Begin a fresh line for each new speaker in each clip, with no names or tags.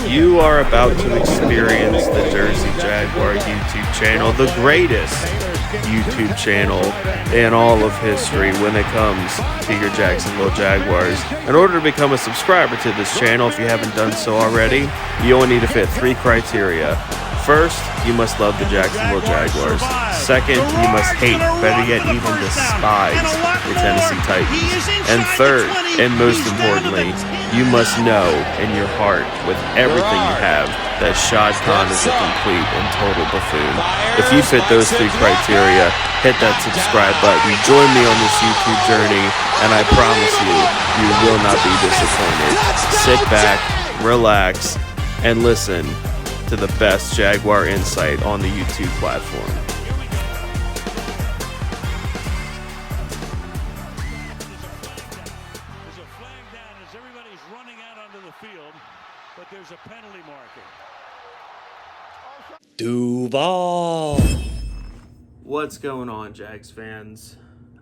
You are about to experience the Jersey Jaguar YouTube channel, the greatest YouTube channel in all of history when it comes to your Jacksonville Jaguars. In order to become a subscriber to this channel, if you haven't done so already, you only need to fit 3 criteria. First, you must love the Jacksonville Jaguars. Second, you must hate, better yet even despise, the Tennessee Titans. And third, and most importantly, you must know in your heart with everything you have that Shad Khan is a complete and total buffoon. If you fit those 3 criteria, hit that subscribe button. Join me on this YouTube journey, and I promise you, you will not be disappointed. Sit back, relax, and listen to the best Jaguar insight on the YouTube platform.
There's a flag down as everybody's running out onto the field, but there's a penalty marker.
Duval. What's going on, Jags fans?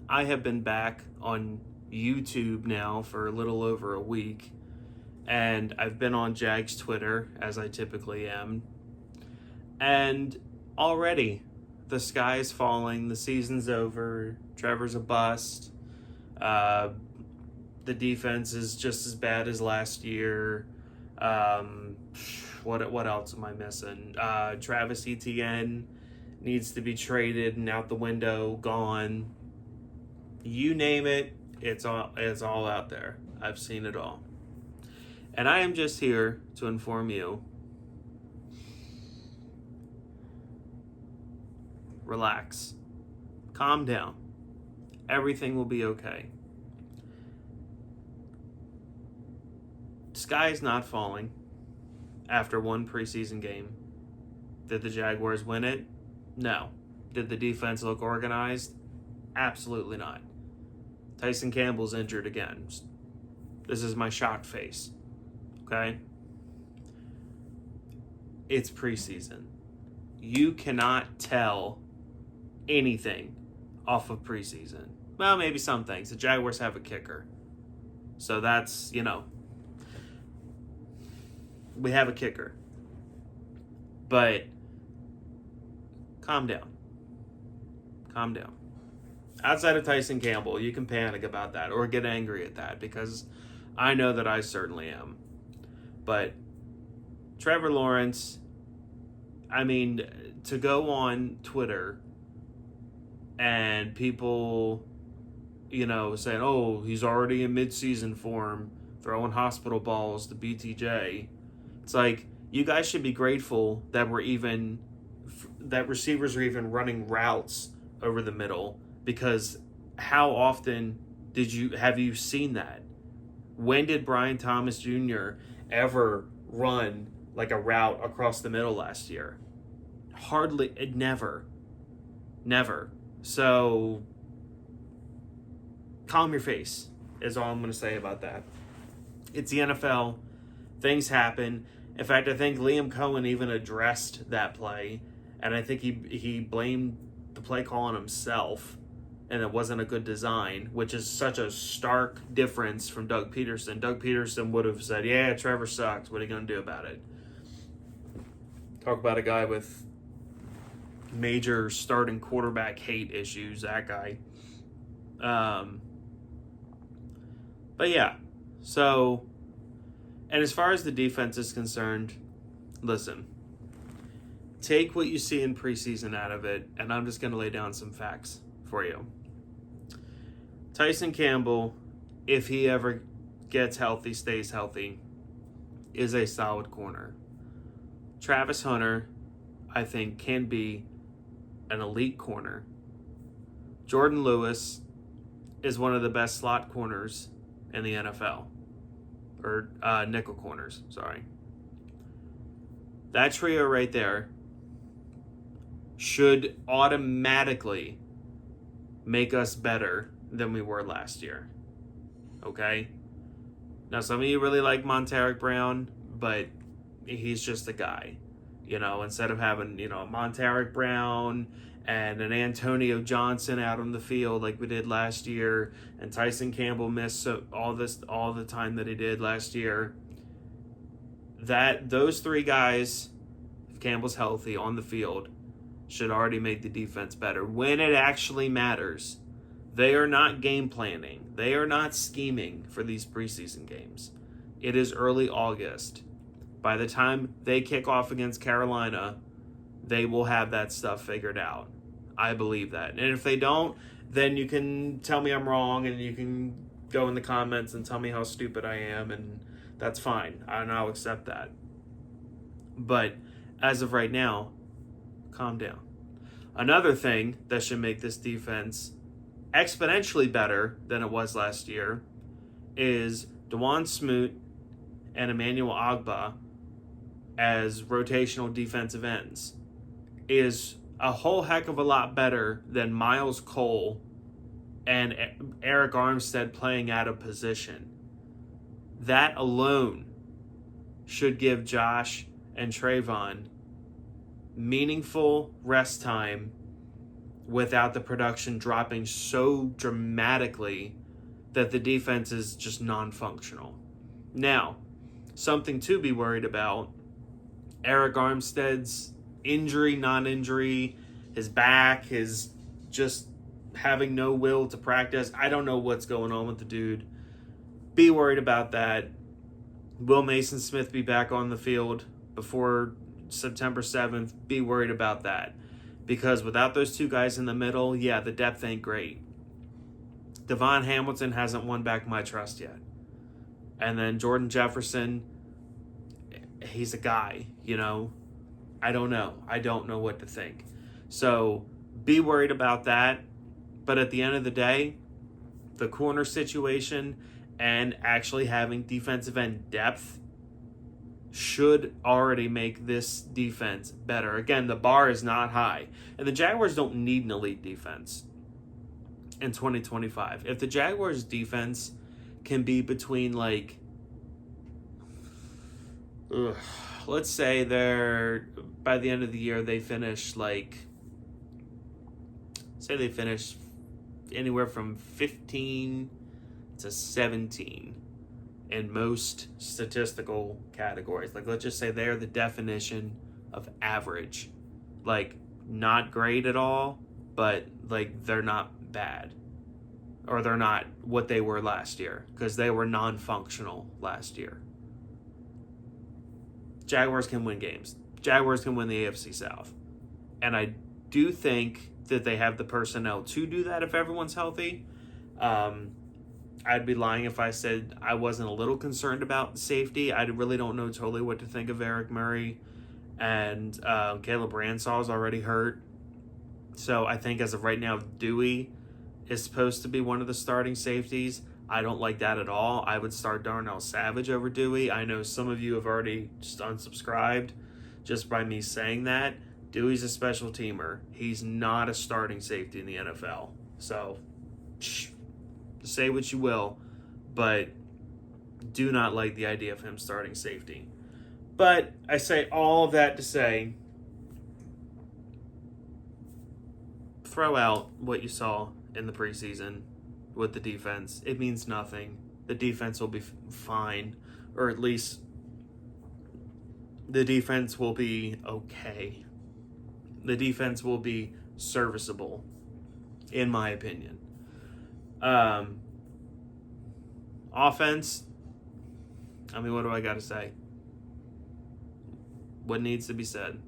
I have been back on YouTube now for a little over a week. And I've been on Jags Twitter, as I typically am. And already, the sky is falling. The season's over. Trevor's a bust. The defense is just as bad as last year. What else am I missing? Travis Etienne needs to be traded and out the window, gone. You name it, it's all out there. I've seen it all. And I am just here to inform you. Relax. Calm down. Everything will be okay. Sky's not falling after one preseason game. Did the Jaguars win it? No. Did the defense look organized? Absolutely not. Tyson Campbell's injured again. This is my shocked face. Okay? It's preseason. You cannot tell anything off of preseason. Well, maybe some things. The Jaguars have a kicker. So that's, we have a kicker. But calm down. Calm down. Outside of Tyson Campbell, you can panic about that or get angry at that because I know that I certainly am. But Trevor Lawrence, to go on Twitter and people, saying, oh, he's already in midseason form, throwing hospital balls to BTJ. It's like, you guys should be grateful that that receivers are even running routes over the middle, because how often have you seen that? When did Brian Thomas Jr. ever run like a route across the middle last year? Hardly. Never. So calm your face is all I'm going to say about that. It's the NFL. Things happen. In fact, I think Liam Cohen even addressed that play, and I think he blamed the play call on himself, and it wasn't a good design, which is such a stark difference from Doug Peterson. Doug Peterson would have said, yeah, Trevor sucks. What are you going to do about it? Talk about a guy with major starting quarterback hate issues, that guy. But yeah, so, and as far as the defense is concerned, listen, take what you see in preseason out of it, and I'm just going to lay down some facts for you. Tyson Campbell, if he ever gets healthy, stays healthy, is a solid corner. Travis Hunter, I think, can be an elite corner. Jordan Lewis is one of the best slot corners in the NFL. Or nickel corners, sorry. That trio right there should automatically make us better than we were last year. Okay? Now, some of you really like Monteric Brown, but he's just a guy. Instead of having, Monteric Brown and an Antonio Johnson out on the field like we did last year, and Tyson Campbell missed all the time that he did last year, those three guys, if Campbell's healthy on the field, should already make the defense better when it actually matters. They are not game planning. They are not scheming for these preseason games. It is early August. By the time they kick off against Carolina, they will have that stuff figured out. I believe that. And if they don't, then you can tell me I'm wrong, and you can go in the comments and tell me how stupid I am, and that's fine. And I'll accept that. But as of right now, calm down. Another thing that should make this defense exponentially better than it was last year is Dewan Smoot and Emmanuel Ogbah as rotational defensive ends is a whole heck of a lot better than Miles Cole and Eric Armstead playing out of position. That alone should give Josh and Trayvon meaningful rest time without the production dropping so dramatically that the defense is just non-functional. Now, something to be worried about, Eric Armstead's injury, non-injury, his back, his just having no will to practice. I don't know what's going on with the dude. Be worried about that. Will Mason Smith be back on the field before September 7th? Be worried about that. Because without those two guys in the middle, yeah, the depth ain't great. Devon Hamilton hasn't won back my trust yet. And then Jordan Jefferson, he's a guy, you know. I don't know. I don't know what to think. So be worried about that. But at the end of the day, the corner situation and actually having defensive end depth should already make this defense better. Again, the bar is not high. And the Jaguars don't need an elite defense in 2025. If the Jaguars defense can be between let's say by the end of the year they finish they finish anywhere from 15 to 17 in most statistical categories. Let's just say they're the definition of average. Not great at all, but they're not bad. Or they're not what they were last year, because they were non-functional last year. Jaguars can win games. Jaguars can win the AFC South. And I do think that they have the personnel to do that if everyone's healthy. I'd be lying if I said I wasn't a little concerned about safety. I really don't know totally what to think of Eric Murray. And Caleb Bransaw's already hurt. So I think as of right now, Dewey is supposed to be one of the starting safeties. I don't like that at all. I would start Darnell Savage over Dewey. I know some of you have already just unsubscribed just by me saying that. Dewey's a special teamer. He's not a starting safety in the NFL. So, say what you will, but do not like the idea of him starting safety. But I say all of that to say, throw out what you saw in the preseason with the defense. It means nothing. The defense will be fine, or at least the defense will be okay. The defense will be serviceable, in my opinion. Offense, what do I got to say? What needs to be said?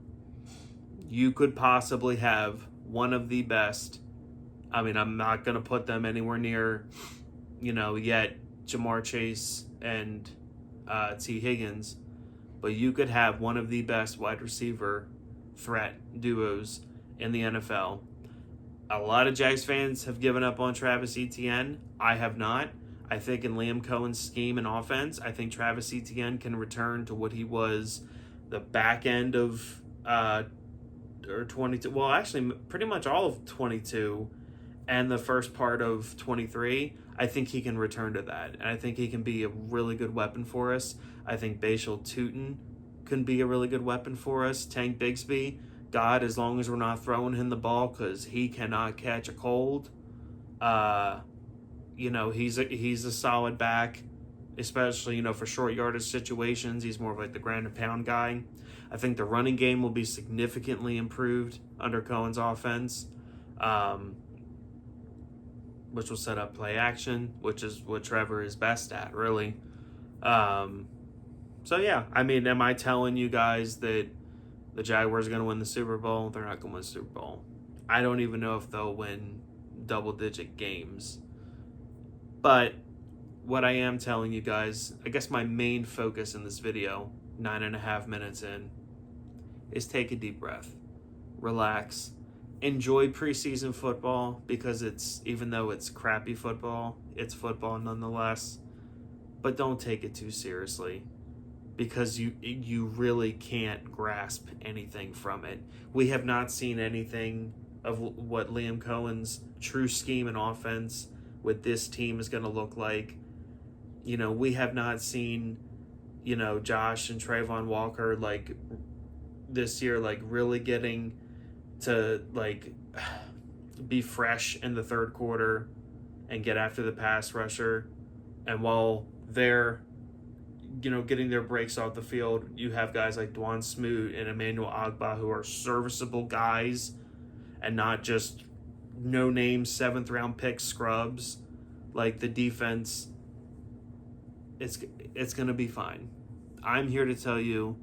You could possibly have one of the best. I'm not going to put them anywhere near, yet Jamar Chase and T. Higgins, but you could have one of the best wide receiver threat duos in the NFL. A lot of Jags fans have given up on Travis Etienne. I have not. I think in Liam Cohen's scheme and offense, I think Travis Etienne can return to what he was the back end of 22. Well, actually, pretty much all of 22 and the first part of 23. I think he can return to that. And I think he can be a really good weapon for us. I think Bashal Tutin can be a really good weapon for us. Tank Bigsby, God, as long as we're not throwing him the ball, because he cannot catch a cold. He's a solid back. especially, for short yardage situations. He's more of like the ground and pound guy. I think the running game will be significantly improved under Cohen's offense, which will set up play action, which is what Trevor is best at, really. So, yeah, I mean, am I telling you guys that the Jaguars are going to win the Super Bowl? They're not going to win the Super Bowl. I don't even know if they'll win double-digit games. But what I am telling you guys, I guess my main focus in this video, 9.5 minutes in, is take a deep breath, relax, enjoy preseason football, because even though it's crappy football, it's football nonetheless. But don't take it too seriously, because you really can't grasp anything from it. We have not seen anything of what Liam Cohen's true scheme and offense with this team is going to look like. We have not seen, Josh and Trayvon Walker, like, this year, like, really getting to, like, be fresh in the third quarter and get after the pass rusher. And while they're, getting their breaks off the field, you have guys like Dwan Smoot and Emmanuel Ogbah who are serviceable guys and not just no-name 7th-round pick scrubs. Like, the defense, it's going to be fine. I'm here to tell you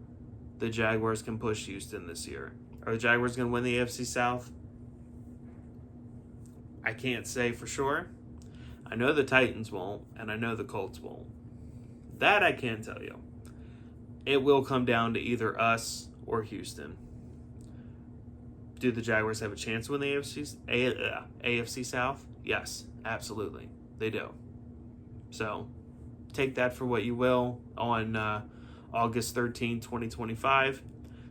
the Jaguars can push Houston this year. Are the Jaguars going to win the AFC South? I can't say for sure. I know the Titans won't, and I know the Colts won't. That I can tell you. It will come down to either us or Houston. Do the Jaguars have a chance to win the AFC South? Yes, absolutely. They do. So, take that for what you will. On August 13, 2025,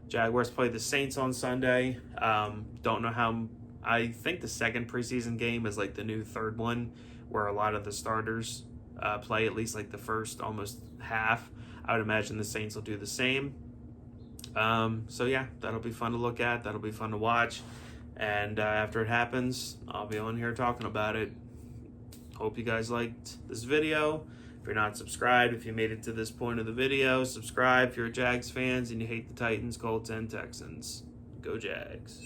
Jaguars play the Saints on Sunday. Don't know how. I think the second preseason game is like the new third one, where a lot of the starters play at least like the first almost half. I would imagine the Saints will do the same. So yeah, that'll be fun to look at. That'll be fun to watch. And after it happens, I'll be on here talking about it. Hope you guys liked this video. If you're not subscribed, if you made it to this point of the video, subscribe. If you're a Jags fans and you hate the Titans, Colts, and Texans, go Jags.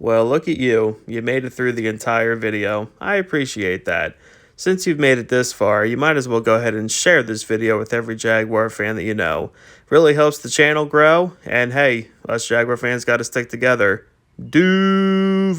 Well, look at you. You made it through the entire video. I appreciate that. Since you've made it this far, you might as well go ahead and share this video with every Jaguar fan that you know. Really helps the channel grow, and hey, us Jaguar fans got to stick together. Duval!